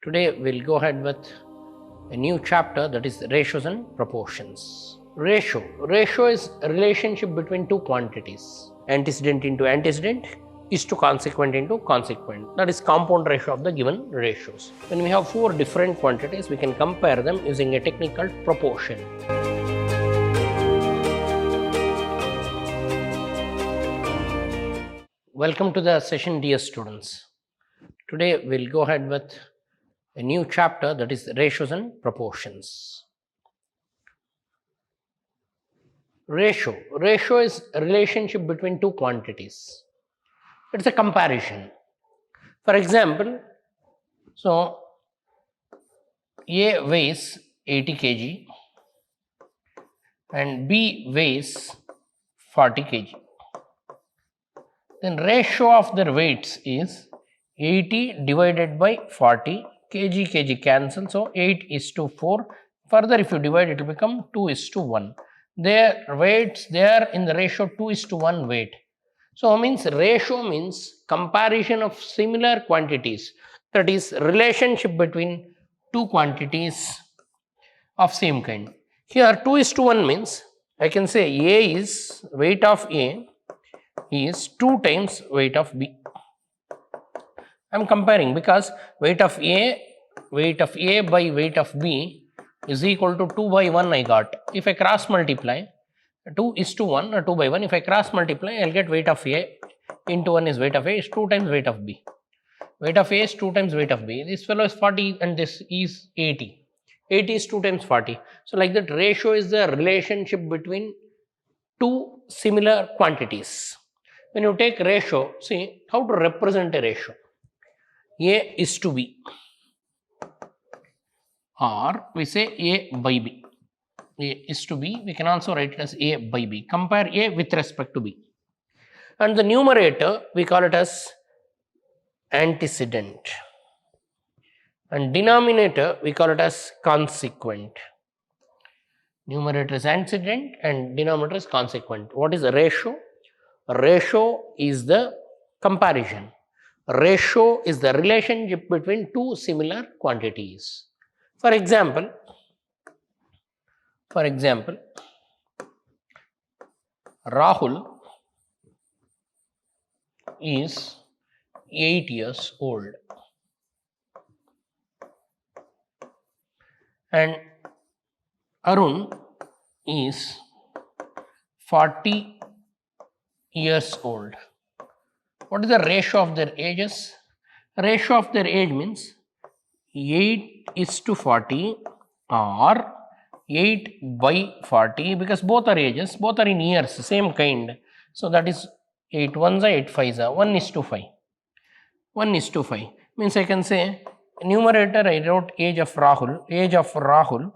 Today we'll go ahead with a new chapter, that is ratios and proportions. Ratio is a relationship between two quantities. Antecedent into antecedent is to consequent into consequent. That is compound ratio of the given ratios. When we have four different quantities, we can compare them using a technique called proportion. Welcome to the session, dear students. Today we'll go ahead with a new chapter, that is ratios and proportions. Ratio is a relationship between two quantities. It's a comparison. For example, so A weighs 80 kg and B weighs 40 kg. Then ratio of their weights is 80 divided by 40. Kg cancel, so 8:4. Further, if you divide, it will become 2:1. Their weights, they are in the ratio 2:1 weight. So means ratio means comparison of similar quantities, that is relationship between two quantities of same kind. Here 2:1 means I can say A is weight of A is 2 times weight of B. I am comparing because weight of A by weight of B is equal to 2 by 1 I got. If I cross multiply 2:1 or 2 by 1, if I cross multiply, I will get weight of A into 1 is weight of A is 2 times weight of B. Weight of A is 2 times weight of B. This fellow is 40 and this is 80. 80 is 2 times 40. So like that, ratio is the relationship between two similar quantities. When you take ratio, see how to represent a ratio. A is to B, or we say A by B. A is to B, we can also write it as A by B. Compare A with respect to B. And the numerator, we call it as antecedent. And denominator, we call it as consequent. Numerator is antecedent and denominator is consequent. What is a ratio? Ratio is the comparison. Ratio is the relationship between two similar quantities. For example, Rahul is 8 years old and Arun is 40 years old. What is the ratio of their ages? Ratio of their age means 8:40 or 8 by 40, because both are ages, both are in years, same kind. So that is 8 ones are 8 fives are 1:5. 1:5 means I can say numerator I wrote age of Rahul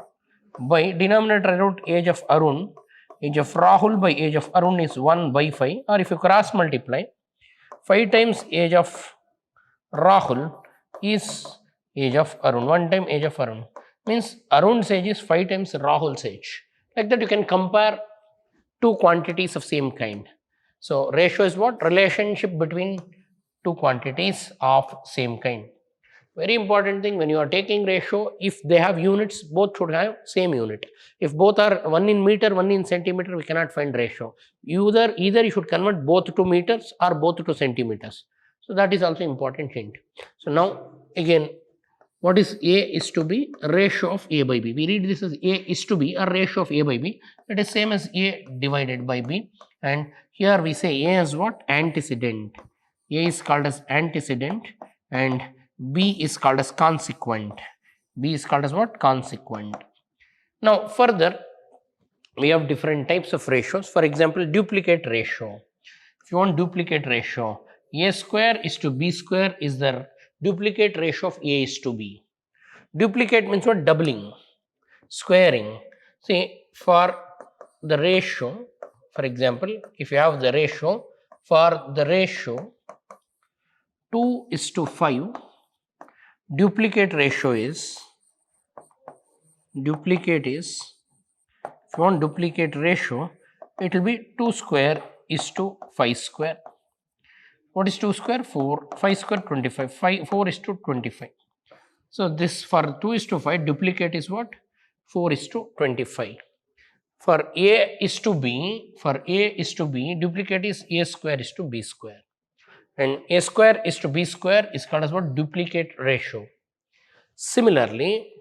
by denominator I wrote age of Arun. Age of Rahul by age of Arun is 1 by 5, or if you cross multiply, 5 times age of Rahul is age of Arun. 1 time age of Arun means Arun's age is 5 times Rahul's age. Like that, you can compare two quantities of same kind. So ratio is what? Relationship between two quantities of same kind. Very important thing, when you are taking ratio, if they have units, both should have same unit. If both are 1 in meter, 1 in centimeter, we cannot find ratio. Either you should convert both to meters or both to centimeters. So that is also important hint. So now again, what is A is to B? Ratio of A by B. We read this as A is to B, or ratio of A by B. It is same as A divided by B. And here we say A is what? Antecedent. A is called as antecedent and B is called as consequent. B is called as what? Consequent. Now further, we have different types of ratios. For example, duplicate ratio. If you want duplicate ratio, A square is to B square is the duplicate ratio of A is to B. Duplicate means what? Doubling, squaring. See, for the ratio, for example, if you have the ratio, for the ratio 2:5, duplicate ratio is, if you want duplicate ratio, it will be 2 square is to 5 square. What is 2 square? 4. 5 square 25. 4 is to 25. So this for 2 is to 5 duplicate is what? 4 is to 25. For A is to B, duplicate is A square is to B square. And A square is to B square is called as what? Duplicate ratio. Similarly,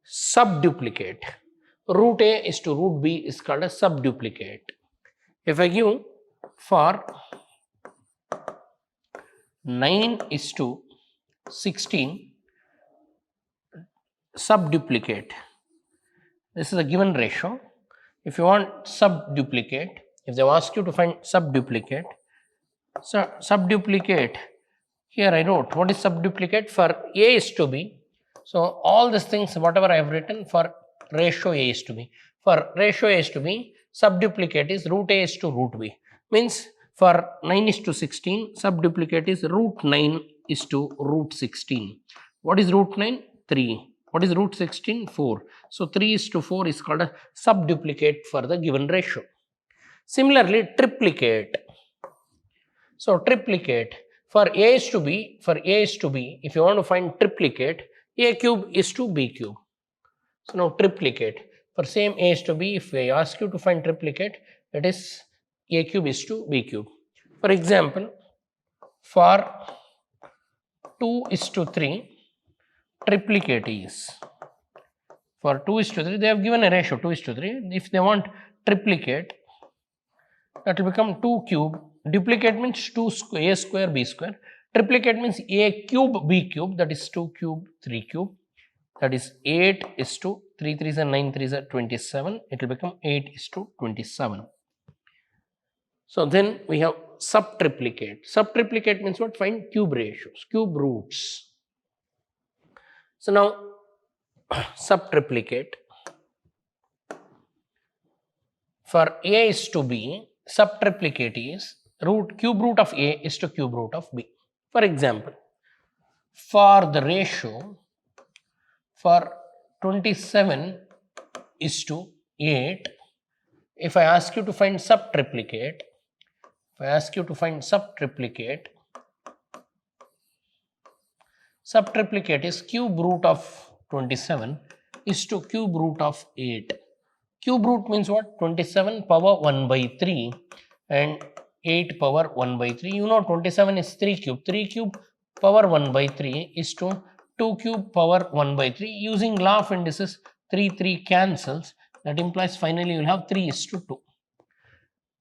subduplicate. Root A is to root B is called a subduplicate. If I give for 9 is to 16 subduplicate, this is a given ratio. If you want subduplicate, if they ask you to find subduplicate, so subduplicate, here I wrote what is subduplicate for A is to B. So all these things whatever I have written for ratio A is to B. For ratio A is to B, subduplicate is root A is to root B. Means for 9 is to 16, subduplicate is root 9 is to root 16. What is root 9? 3. What is root 16? 4. So 3 is to 4 is called a subduplicate for the given ratio. Similarly, triplicate. So triplicate for A is to B, if you want to find triplicate, A cube is to B cube. So now triplicate for same A is to B, if I ask you to find triplicate, it is A cube is to B cube. For example, for 2 is to 3, triplicate is, for 2 is to 3, they have given a ratio 2 is to 3. If they want triplicate, that will become 2 cube. Duplicate means 2 square, A square, B square. Triplicate means A cube, B cube, that is 2 cube, 3 cube. That is 8 is to 3 3s and 9 3s are 27. It will become 8 is to 27. So then we have subtriplicate. Subtriplicate means what? Find cube ratios, cube roots. So now subtriplicate for A is to B, subtriplicate is cube root of A is to cube root of B. For example, for the ratio for 27 is to 8, if I ask you to find subtriplicate, subtriplicate is cube root of 27 is to cube root of 8. Cube root means what? 27 power 1 by 3 and 8 power 1 by 3. You know 27 is 3 cube. 3 cube power 1 by 3 is to 2 cube power 1 by 3. Using law of indices, 3 cancels. That implies finally you will have 3 is to 2.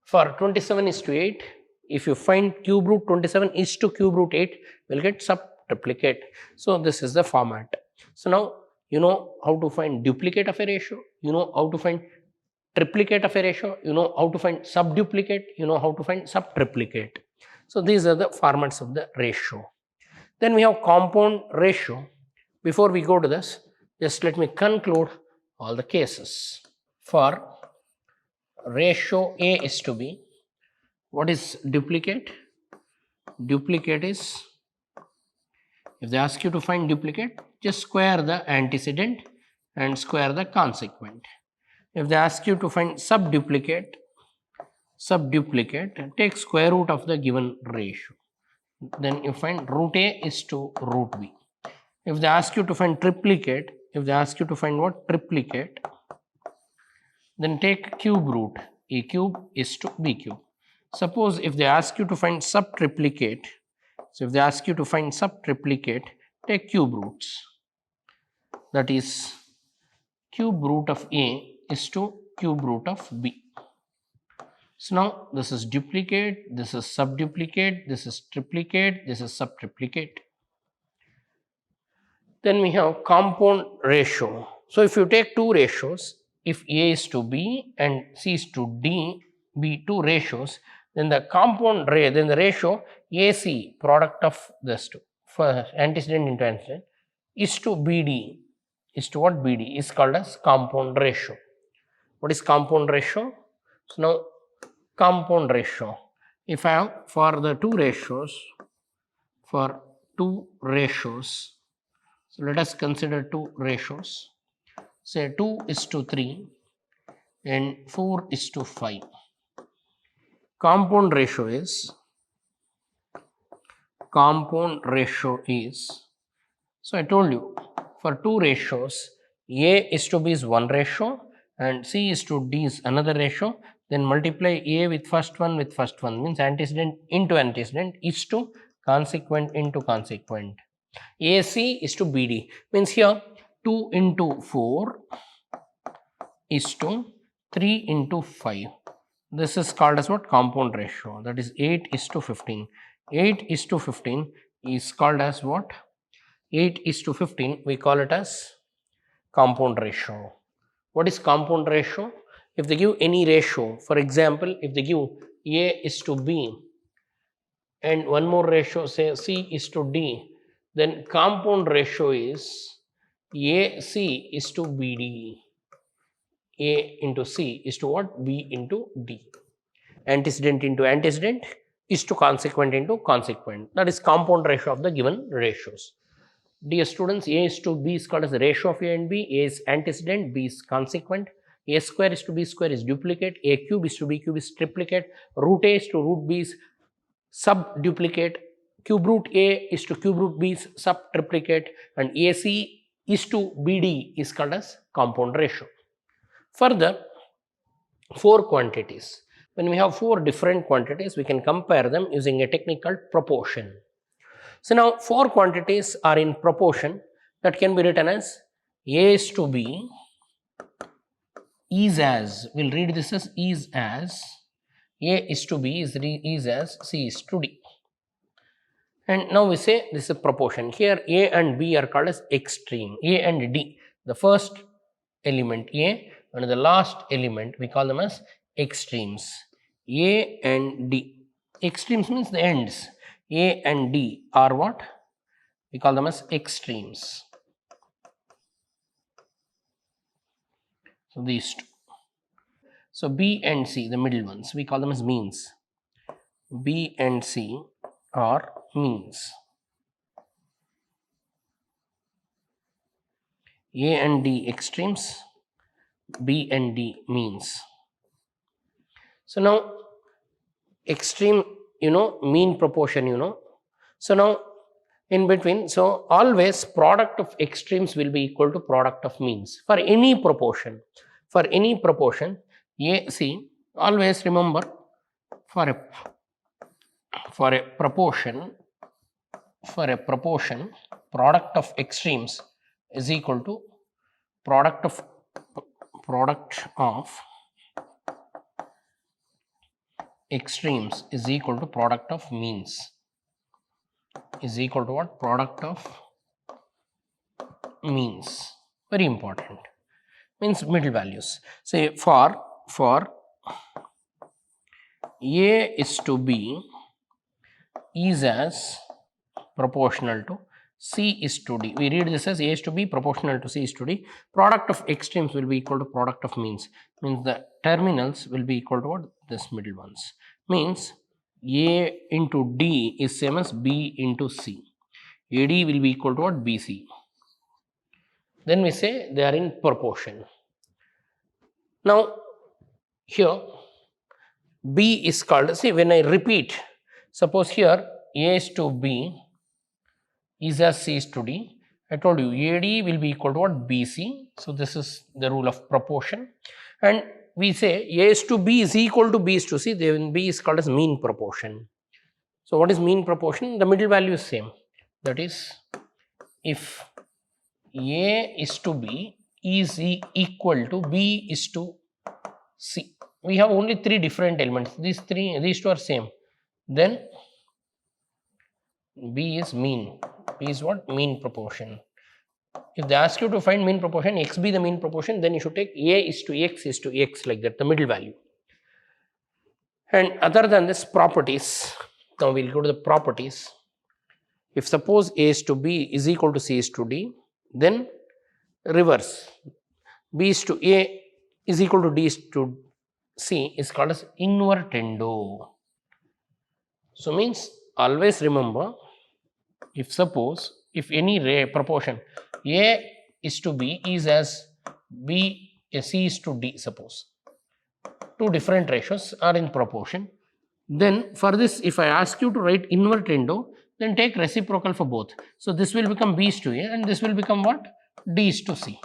For 27 is to 8, if you find cube root 27 is to cube root 8, we will get subtriplicate. So this is the format. So now you know how to find duplicate of a ratio, you know how to find triplicate of a ratio, you know how to find subduplicate, you know how to find subtriplicate. So these are the formats of the ratio. Then we have compound ratio. Before we go to this, just let me conclude all the cases. For ratio A is to B, what is duplicate? Duplicate is, if they ask you to find duplicate, just square the antecedent and square the consequent. If they ask you to find subduplicate, take square root of the given ratio. Then you find root A is to root B. If they ask you to find triplicate, what? Triplicate, then take cube root. A cube is to B cube. Suppose if they ask you to find subtriplicate, take cube roots. That is cube root of A is to cube root of B. So now this is duplicate, this is subduplicate, this is triplicate, this is subtriplicate. Then we have compound ratio. So if you take two ratios, if A is to B and C is to D, be two ratios, then the compound then the ratio AC, product of these two, for antecedent into antecedent, is to BD, is to what? BD is called as compound ratio. What is compound ratio? So now compound ratio, if I have for the two ratios, so let us consider two ratios, say 2 is to 3 and 4 is to 5. Compound ratio is, so I told you for two ratios, A is to B is one ratio and C is to D is another ratio, then multiply A with first one means antecedent into antecedent is to consequent into consequent. AC is to BD means here 2 into 4 is to 3 into 5. This is called as what? Compound ratio, that is 8 is to 15. 8 is to 15 is called as what? 8 is to 15 we call it as compound ratio. What is compound ratio? If they give any ratio, for example, if they give A is to B and one more ratio say C is to D, then compound ratio is AC is to BD. A into C is to what? B into D. Antecedent into antecedent is to consequent into consequent. That is compound ratio of the given ratios. Dear students, A is to B is called as the ratio of A and B. A is antecedent, B is consequent. A square is to B square is duplicate. A cube is to B cube is triplicate. Root A is to root B is subduplicate. Cube root A is to cube root B is subtriplicate. And AC is to BD is called as compound ratio. Further, 4 quantities. When we have 4 different quantities, we can compare them using a technique called proportion. So now 4 quantities are in proportion that can be written as A is to B is as, we'll read this as is as, A is to B is as C is to D. And now we say this is a proportion. Here A and B are called as extreme. A and D, the first element A and the last element we call them as extremes. A and D. Extremes means the ends. A and D are what? We call them as extremes. So these two. So B and C, the middle ones, we call them as means. B and C are means. A and D extremes, B and D means. So now extreme, mean proportion, So now in between, so always product of extremes will be equal to product of means for any proportion. For any proportion, see, always remember for a proportion, product of extremes is equal to product of extremes is equal to product of means is equal to what? Product of means. Very important. Means middle values. Say for A is to B is as proportional to C is to D. We read this as A is to B proportional to C is to D. Product of extremes will be equal to product of means. Means the terminals will be equal to what? This middle ones. Means A into D is same as B into C. AD will be equal to what? BC. Then we say they are in proportion. Now here B is called, see when I repeat, suppose here A is to B is as C is to D. I told you AD will be equal to what? BC. So this is the rule of proportion. And we say A is to B is equal to B is to C, then B is called as mean proportion. So what is mean proportion? The middle value is same. That is, if A is to B is equal to B is to C. We have only 3 different elements. These two are same. Then B is mean. B is what? Mean proportion. If they ask you to find mean proportion, X be the mean proportion, then you should take A is to X like that, the middle value. And other than this, properties. Now we'll go to the properties. If suppose A is to B is equal to C is to D, then reverse. B is to A is equal to D is to C is called as invertendo. So means always remember, if suppose if any proportion A is to B is as C is to D, suppose 2 different ratios are in proportion, then for this if I ask you to write invertendo, then take reciprocal for both. So this will become B is to A and this will become what? D is to C.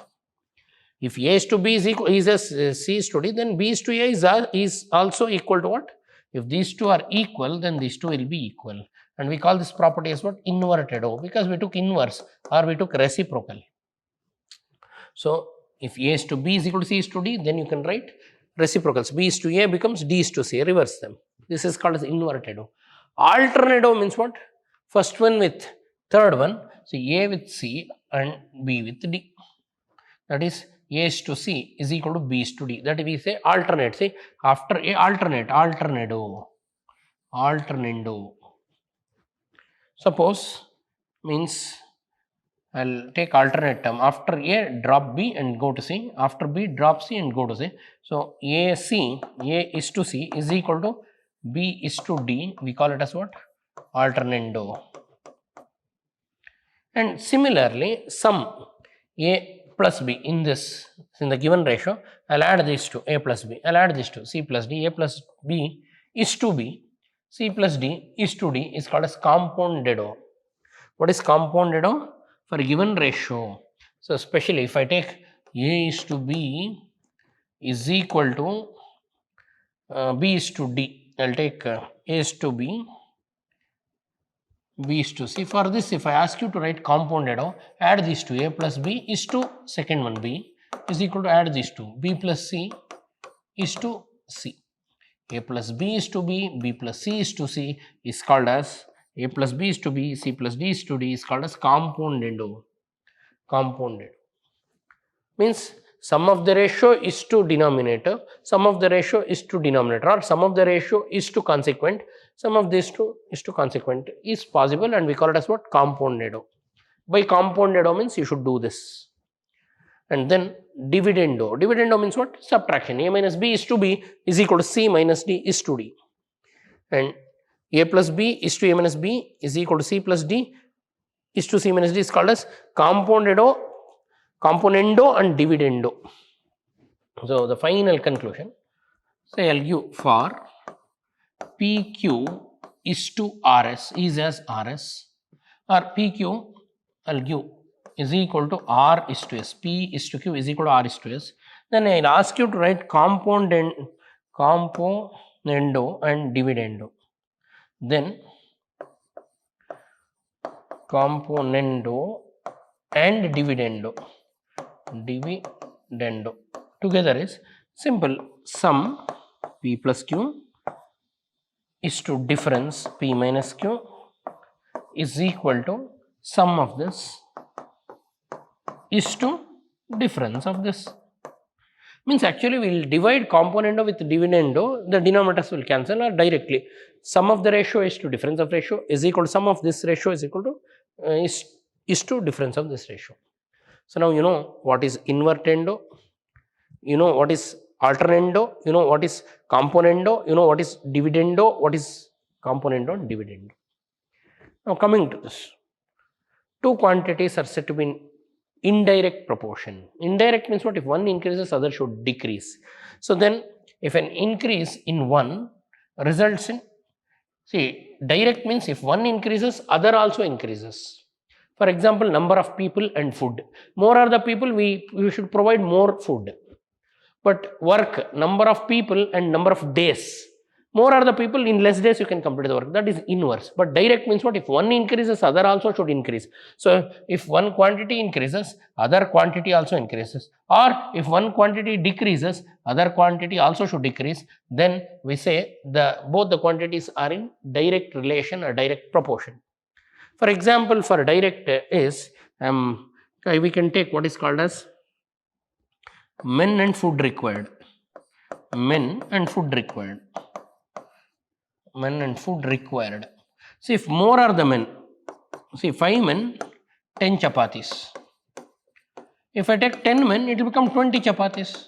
If A is to B is equal, is as C is to D, then B is to A is also equal to what? If these two are equal, then these two will be equal. And we call this property as what? Inverted O, because we took inverse or we took reciprocal. So, if A is to B is equal to C is to D, then you can write reciprocals. B is to A becomes D is to C, reverse them. This is called as inverted O. Alternate O means what? First one with third one. So, A with C and B with D. That is A is to C is equal to B is to D. That we say alternate. Say after A alternate O. Suppose means I'll take alternate term. After A, drop B and go to C. After B, drop C and go to C. So, A is to C is equal to B is to D. We call it as what? Alternando. And similarly, sum A plus B in the given ratio, I'll add these two, A plus B. I'll add these two, C plus D. A plus B is to B. C plus D is to D is called as compounded O. What is compounded O? For a given ratio. So, especially if I take A is to B is equal to B is to D, I will take A is to B, B is to C. For this, if I ask you to write compounded O, add these two, A plus B is to second one B is equal to add these two, B plus C is to C. A plus B is to B, B plus C is to C is called as A plus B is to B, C plus D is to D is called as compounded O. Compounded means sum of the ratio is to denominator, sum of the ratio is to denominator, or sum of the ratio is to consequent, sum of these two is to consequent is possible, and we call it as what? Compounded O. By compounded O means you should do this. And then dividendo. Dividendo means what? Subtraction. A minus B is to B is equal to C minus D is to D. And A plus B is to A minus B is equal to C plus D is to C minus D is called as compoundendo, componendo and dividendo. So, the final conclusion, say I'll give for PQ is to RS is as RS, or PQ I'll give is equal to R is to S, P is to Q is equal to R is to S. Then I'll ask you to write componendo and dividendo. Then componendo and dividendo together is simple sum P plus Q is to difference P minus Q is equal to sum of this is to difference of this. Means actually we will divide componendo with dividendo, the denominators will cancel, or directly sum of the ratio is to difference of ratio is equal to sum of this ratio is equal to is to difference of this ratio. So, now you know what is invertendo, you know what is alternando, you know what is componendo, you know what is dividendo, what is componendo and dividendo. Now, coming to this, two quantities are said to be in indirect proportion. Indirect means what? If one increases, other should decrease. So, then if an increase in one results in, see, direct means if one increases, other also increases. For example, number of people and food. More are the people, we should provide more food. But work, number of people and number of days. More are the people, in less days you can complete the work. That is inverse. But direct means what? If one increases, other also should increase. So, if one quantity increases, other quantity also increases. Or if one quantity decreases, other quantity also should decrease. Then we say both the quantities are in direct relation or direct proportion. For example, for direct is, we can take what is called as men and food required. Men and food required. Men and food required. See, if more are the men, see 5 men, 10 chapatis. If I take 10 men, it will become 20 chapatis.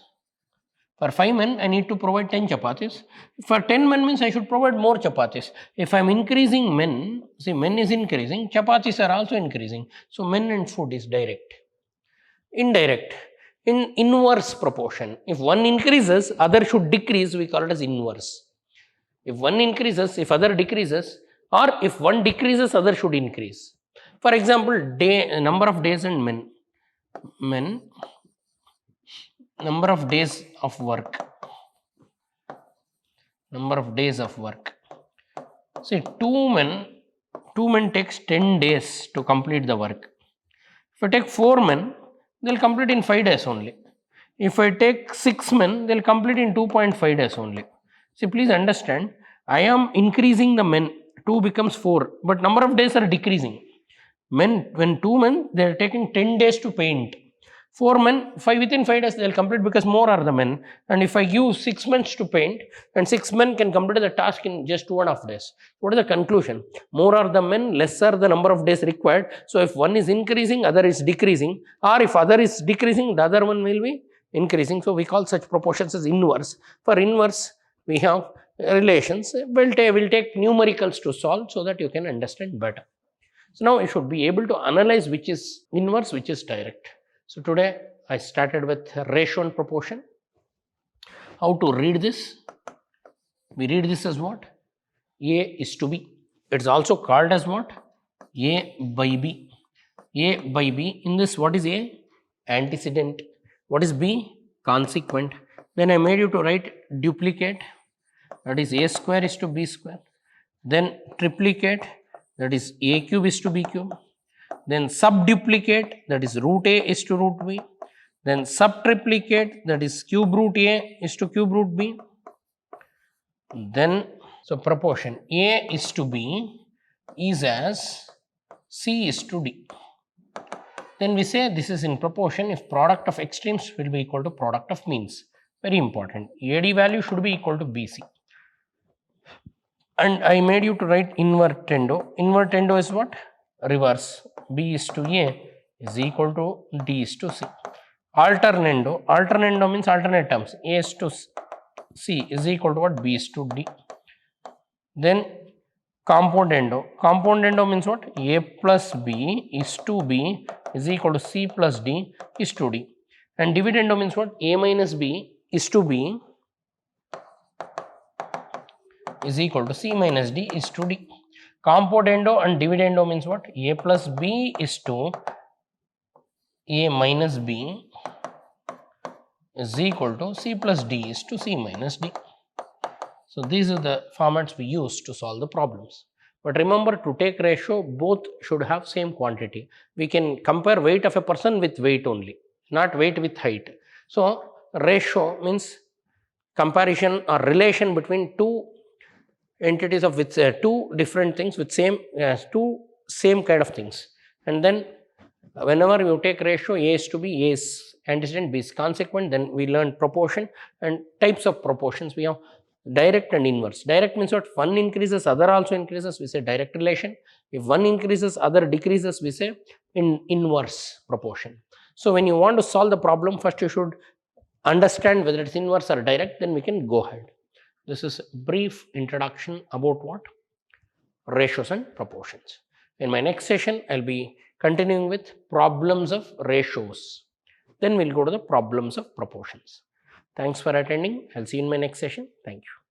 For 5 men, I need to provide 10 chapatis. For 10 men means I should provide more chapatis. If I am increasing men, see men is increasing, chapatis are also increasing. So, men and food is direct. Indirect, in inverse proportion. If one increases, other should decrease, we call it as inverse. If one increases, if other decreases, or if one decreases, other should increase. For example, number of days and men. men, number of days of work. Number of days of work. See, two men takes 10 days to complete the work. If I take 4 men, they'll complete in 5 days only. If I take 6 men, they'll complete in 2.5 days only. See, please understand, I am increasing the men, 2 becomes 4, but number of days are decreasing. Men, when 2 men, they are taking 10 days to paint. 4 men, within 5 days they will complete because more are the men. And if I give 6 men to paint, and 6 men can complete the task in just 2.5 days. What is the conclusion? More are the men, less are the number of days required. So if one is increasing, other is decreasing, or if other is decreasing, the other one will be increasing. So we call such proportions as inverse. For inverse, we have relations. We'll take numericals to solve so that you can understand better. So now you should be able to analyze which is inverse, which is direct. So today I started with ratio and proportion. How to read this? We read this as what? A is to B. It's also called as what? A by B. A by B. In this, what is A? Antecedent. What is B? Consequent. Then I made you to write duplicate. That is A square is to B square. Then triplicate. That is A cube is to B cube. Then subduplicate, that is root A is to root B. Then subtriplicate, that is cube root A is to cube root B. Then, so proportion A is to B is as C is to D. Then we say this is in proportion if product of extremes will be equal to product of means. Very important. AD value should be equal to BC. And I made you to write invertendo. Invertendo is what? Reverse. B is to A is equal to D is to C. Alternando. Alternando means alternate terms. A is to C is equal to what? B is to D. Then compoundendo. Compoundendo means what? A plus B is to B is equal to C plus D is to D. And dividendo means what? A minus B is to B is equal to C minus D is to D. Compoundendo and dividendo means what? A plus B is to A minus B is equal to C plus D is to C minus D. So these are the formats we use to solve the problems. But remember, to take ratio, both should have same quantity. We can compare weight of a person with weight only, not weight with height. So ratio means comparison or relation between two entities of which two different things with two same kind of things. And then whenever you take ratio, A is to B, A is antecedent, B is consequent. Then we learn proportion and types of proportions. We have direct and inverse. Direct means what? One increases, other also increases, we say direct relation. If one increases, other decreases, we say inverse proportion. So when you want to solve the problem, first you should understand whether it's inverse or direct, then we can go ahead. This is a brief introduction about what? Ratios and proportions. In my next session, I'll be continuing with problems of ratios. Then we'll go to the problems of proportions. Thanks for attending. I'll see you in my next session. Thank you.